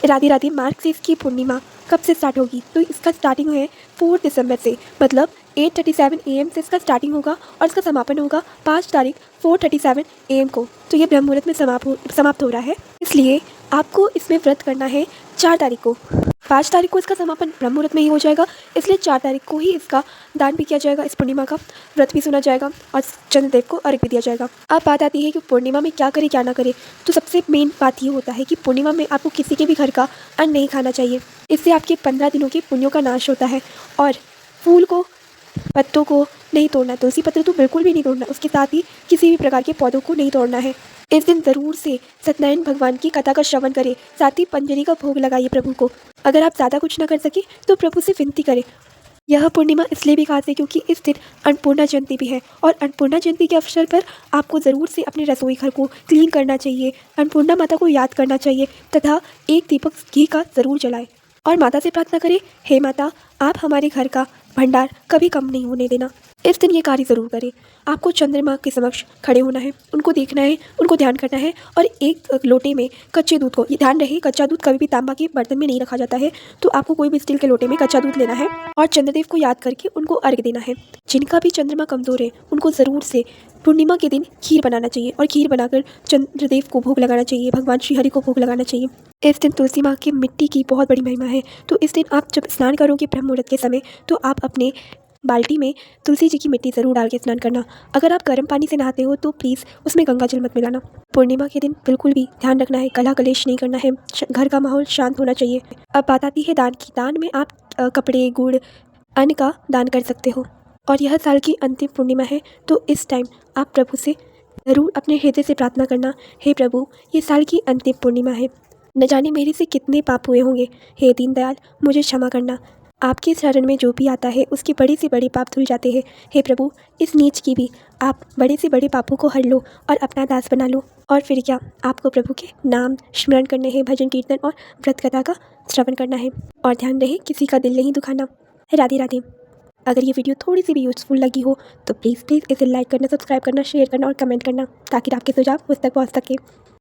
राधे राधे। मार्गशीर्ष की पूर्णिमा कब से स्टार्ट होगी? तो इसका स्टार्टिंग है 4 दिसंबर से, मतलब 8:37 AM से इसका स्टार्टिंग होगा और इसका समापन होगा 5 तारीख 4:37 AM को। तो ये ब्रह्म मुहूर्त में समाप्त हो रहा है, इसलिए आपको इसमें व्रत करना है 4 तारीख को। 5 तारीख को इसका समापन ब्रह्म मुहूर्त में ही हो जाएगा, इसलिए 4 तारीख को ही इसका दान भी किया जाएगा, इस पूर्णिमा का व्रत भी सुना जाएगा और चंद्रदेव को अर्घ्य भी दिया जाएगा। अब बात आती है कि पूर्णिमा में क्या करे क्या ना करे। तो सबसे मेन बात ये होता है कि पूर्णिमा में आपको किसी के भी घर का अन्न नहीं खाना चाहिए। इससे आपके 15 दिनों के पुण्यों का नाश होता है। और फूल को, पत्तों को नहीं तोड़ना, तुलसी पत्र तो बिल्कुल भी नहीं तोड़ना, उसके साथ ही किसी भी प्रकार के पौधों को नहीं तोड़ना है। इस दिन ज़रूर से सत्यनारायण भगवान की कथा का श्रवण करें, साथ ही पंजरी का भोग लगाइए प्रभु को। अगर आप ज़्यादा कुछ ना कर सके तो प्रभु से विनती करें। यह पूर्णिमा इसलिए भी खास है क्योंकि इस दिन अन्नपूर्णा जयंती भी है, और अन्नपूर्णा जयंती के अवसर पर आपको ज़रूर से अपने रसोई घर को क्लीन करना चाहिए, अन्नपूर्णा माता को याद करना चाहिए तथा एक दीपक घी का ज़रूर जलाएं और माता से प्रार्थना करें, हे माता, आप हमारे घर का भंडार कभी कम नहीं होने देना। इस दिन ये कार्य ज़रूर करें। आपको चंद्रमा के समक्ष खड़े होना है, उनको देखना है, उनको ध्यान करना है, और एक लोटे में कच्चे दूध को, ये ध्यान रहे कच्चा दूध कभी भी तांबा के बर्तन में नहीं रखा जाता है, तो आपको कोई भी स्टील के लोटे में कच्चा दूध लेना है और चंद्रदेव को याद करके उनको अर्घ्य देना है। जिनका भी चंद्रमा कमज़ोर है उनको ज़रूर से पूर्णिमा के दिन खीर बनाना चाहिए और खीर बनाकर चंद्रदेव को भोग लगाना चाहिए, भगवान श्री हरि को भोग लगाना चाहिए। इस दिन तुलसी माँ की मिट्टी की बहुत बड़ी महिमा है। तो इस दिन आप जब स्नान करोगे ब्रह्म मुहूर्त के समय, तो आप अपने बाल्टी में तुलसी जी की मिट्टी ज़रूर डाल के स्नान करना। अगर आप गर्म पानी से नहाते हो तो प्लीज़ उसमें गंगा जल मत मिलाना। पूर्णिमा के दिन बिल्कुल भी ध्यान रखना है, कलह कलेश नहीं करना है, घर का माहौल शांत होना चाहिए। अब बात आती है दान की। दान में आप कपड़े, गुड़, अन्न का दान कर सकते हो। और यह साल की अंतिम पूर्णिमा है, तो इस टाइम आप प्रभु से ज़रूर अपने हृदय से प्रार्थना करना, हे प्रभु, ये साल की अंतिम पूर्णिमा है, न जाने मेरे से कितने पाप हुए होंगे, हे दीनदयाल मुझे क्षमा करना। आपके शरण में जो भी आता है उसके बड़े से बड़े पाप धुल जाते हैं। हे प्रभु, इस नीच की भी आप बड़े से बड़े पापों को हर लो और अपना दास बना लो। और फिर क्या, आपको प्रभु के नाम स्मरण करने हैं, भजन कीर्तन और व्रत कथा का श्रवण करना है। और ध्यान रहे किसी का दिल नहीं दुखाना। राधे राधे। अगर ये वीडियो थोड़ी सी भी यूज़फुल लगी हो तो प्लीज़ इसे लाइक करना, सब्सक्राइब करना, शेयर करना और कमेंट करना, ताकि आपके सुझाव मुझ तक पहुँच सके।